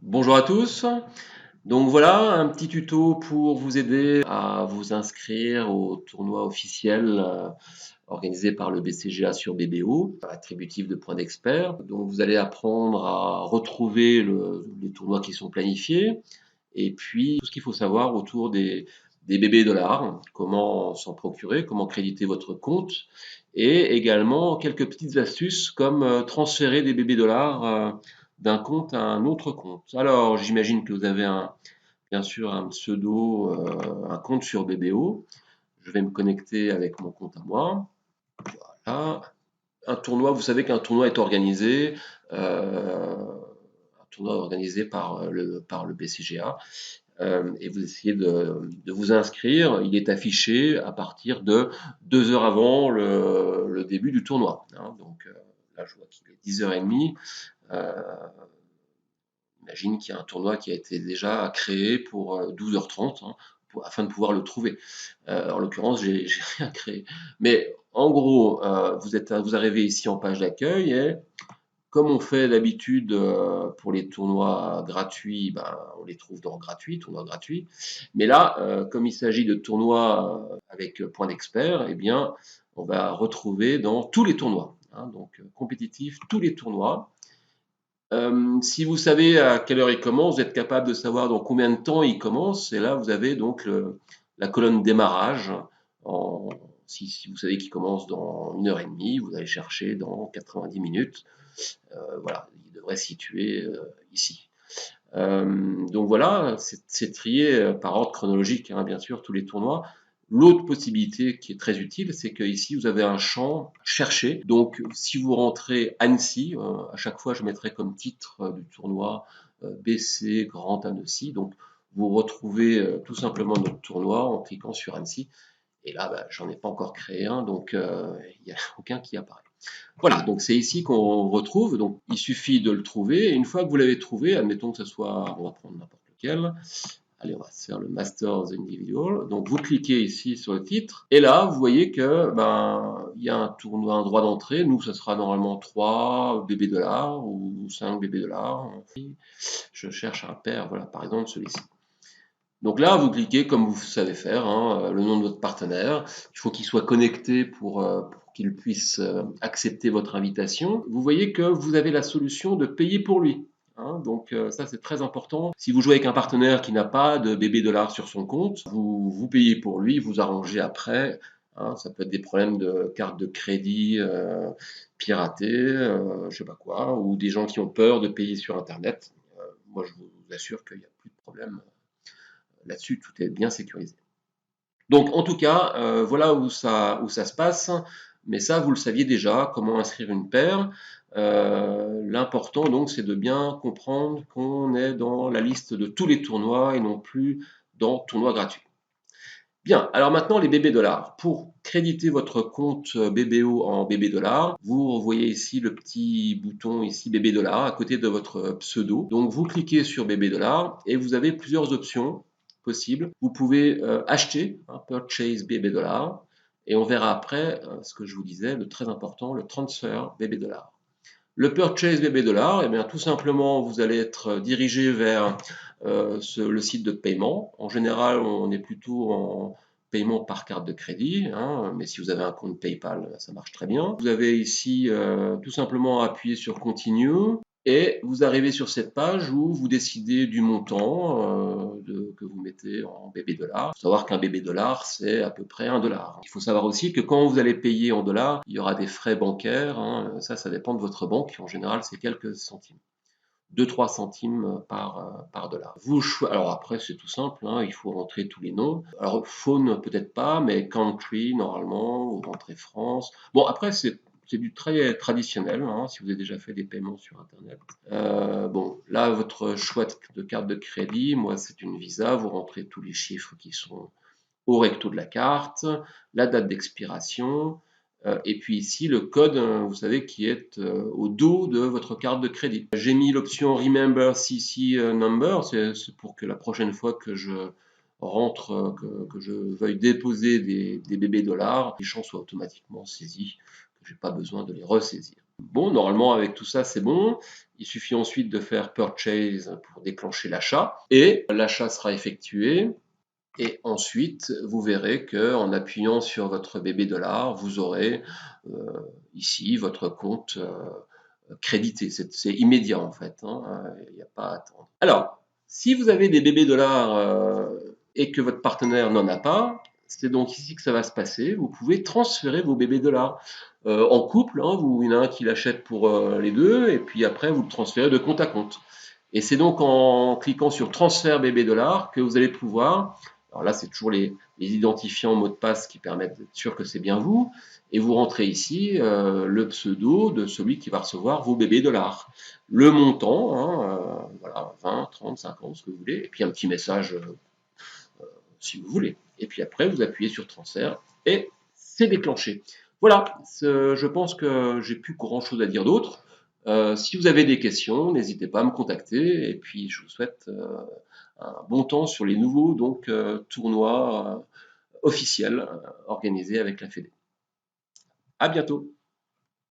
Bonjour à tous. Donc voilà, un petit tuto pour vous aider à vous inscrire au tournoi officiel organisé par le BCGA sur BBO, attributif de points d'expert. Donc vous allez apprendre à retrouver les tournois qui sont planifiés et puis tout ce qu'il faut savoir autour des bébés dollars, comment s'en procurer, comment créditer votre compte et également quelques petites astuces comme transférer des bébés dollars d'un compte à un autre compte. Alors, j'imagine que vous avez bien sûr un pseudo, un compte sur BBO. Je vais me connecter avec mon compte à moi. Voilà. Un tournoi, vous savez qu'un tournoi est organisé, un tournoi organisé par le BCGA, et vous essayez de vous inscrire. Il est affiché à partir de 2 heures avant le début du tournoi. Hein. Donc là, je vois qu'il est 10h30. Euh, Imagine qu'il y a un tournoi qui a été déjà créé pour 12h30 hein, afin de pouvoir le trouver. En l'occurrence, j'ai rien créé. Mais en gros, vous arrivez ici en page d'accueil et comme on fait d'habitude pour les tournois gratuits, ben, on les trouve dans gratuit, tournois gratuits. Mais là, comme il s'agit de tournois avec point d'expert, eh bien, on va retrouver dans tous les tournois. Hein, donc compétitif, tous les tournois. Si vous savez à quelle heure il commence, vous êtes capable de savoir dans combien de temps il commence. Et là, vous avez donc la colonne démarrage. Si vous savez qu'il commence dans 1h30, vous allez chercher dans 90 minutes. Voilà, il devrait se situer ici. Donc voilà, c'est trié par ordre chronologique, hein, bien sûr, tous les tournois. L'autre possibilité qui est très utile, c'est que ici vous avez un champ chercher. Donc si vous rentrez Annecy, à chaque fois je mettrai comme titre du tournoi BC Grand Annecy. Donc vous retrouvez tout simplement notre tournoi en cliquant sur Annecy. Et là, bah, j'en ai pas encore créé un, donc il n'y a aucun qui apparaît. Voilà, donc c'est ici qu'on retrouve. Donc il suffit de le trouver. Et une fois que vous l'avez trouvé, admettons que ce soit, on va prendre n'importe lequel. Allez, on va se faire le Masters Individual. Donc vous cliquez ici sur le titre. Et là, vous voyez que il y a un tournoi, un droit d'entrée. Nous, ce sera normalement 3 bébés dollars ou 5 bébés dollars. Je cherche un paire, voilà, par exemple celui-ci. Donc là, vous cliquez comme vous savez faire, hein, le nom de votre partenaire. Il faut qu'il soit connecté pour qu'il puisse accepter votre invitation. Vous voyez que vous avez la solution de payer pour lui. Hein, donc ça, c'est très important. Si vous jouez avec un partenaire qui n'a pas de bébé dollar sur son compte, vous payez pour lui, vous arrangez après. Hein, ça peut être des problèmes de carte de crédit piratée, je sais pas quoi, ou des gens qui ont peur de payer sur Internet. Moi, je vous assure qu'il n'y a plus de problème là-dessus, tout est bien sécurisé. Donc, en tout cas, voilà où ça se passe. Mais ça, vous le saviez déjà, comment inscrire une paire. L'important, donc, c'est de bien comprendre qu'on est dans la liste de tous les tournois et non plus dans tournois gratuits. Bien, alors maintenant, les bébés dollars. Pour créditer votre compte BBO en bébé dollars, vous voyez ici le petit bouton ici bébé dollars à côté de votre pseudo. Donc, vous cliquez sur bébé dollars et vous avez plusieurs options possibles. Vous pouvez acheter un purchase bébé dollars et on verra après ce que je vous disais, le très important, le transfer bébé dollars. Le purchase bébé dollar, eh bien, tout simplement, vous allez être dirigé vers le site de paiement. En général, on est plutôt en paiement par carte de crédit, hein, mais si vous avez un compte PayPal, ça marche très bien. Vous avez ici tout simplement appuyé sur Continue et vous arrivez sur cette page où vous décidez du montant que vous mettez en bébé dollar. Il faut savoir qu'un bébé dollar, c'est à peu près 1 dollar. Il faut savoir aussi que quand vous allez payer en dollars, il y aura des frais bancaires. Hein, ça dépend de votre banque. En général, c'est quelques centimes. 2-3 centimes par dollar. Alors après, c'est tout simple, hein, il faut rentrer tous les noms. Alors, phone, peut-être pas, mais country, normalement, vous rentrez France. Bon, après, c'est du très traditionnel, hein, si vous avez déjà fait des paiements sur Internet. Bon, là, votre choix de carte de crédit, moi, c'est une Visa. Vous rentrez tous les chiffres qui sont au recto de la carte, la date d'expiration, et puis ici le code, vous savez, qui est au dos de votre carte de crédit. J'ai mis l'option Remember CC Number, c'est pour que la prochaine fois que je rentre, que je veuille déposer des bébés dollars, les champs soient automatiquement saisis, que je n'ai pas besoin de les ressaisir. Bon, normalement avec tout ça c'est bon. Il suffit ensuite de faire Purchase pour déclencher l'achat et l'achat sera effectué. Et ensuite, vous verrez qu'en appuyant sur votre bébé dollar, vous aurez ici votre compte crédité. C'est immédiat en fait, hein, il n'y a pas à attendre. Alors, si vous avez des bébés dollars et que votre partenaire n'en a pas, c'est donc ici que ça va se passer. Vous pouvez transférer vos bébés dollars en couple. Hein, il y en a un qui l'achète pour les deux et puis après vous le transférez de compte à compte. Et c'est donc en cliquant sur transfert bébé dollar que vous allez pouvoir, alors là c'est toujours les identifiants mots de passe qui permettent d'être sûr que c'est bien vous, et vous rentrez ici le pseudo de celui qui va recevoir vos bébés dollars. Le montant, hein, voilà, 20, 30, 50, ce que vous voulez, et puis un petit message si vous voulez. Et puis après, vous appuyez sur transfert et c'est déclenché. Voilà, je pense que j'ai plus grand chose à dire d'autre. Si vous avez des questions, n'hésitez pas à me contacter. Et puis, je vous souhaite un bon temps sur les nouveaux tournois officiels organisés avec la Fédé. À bientôt.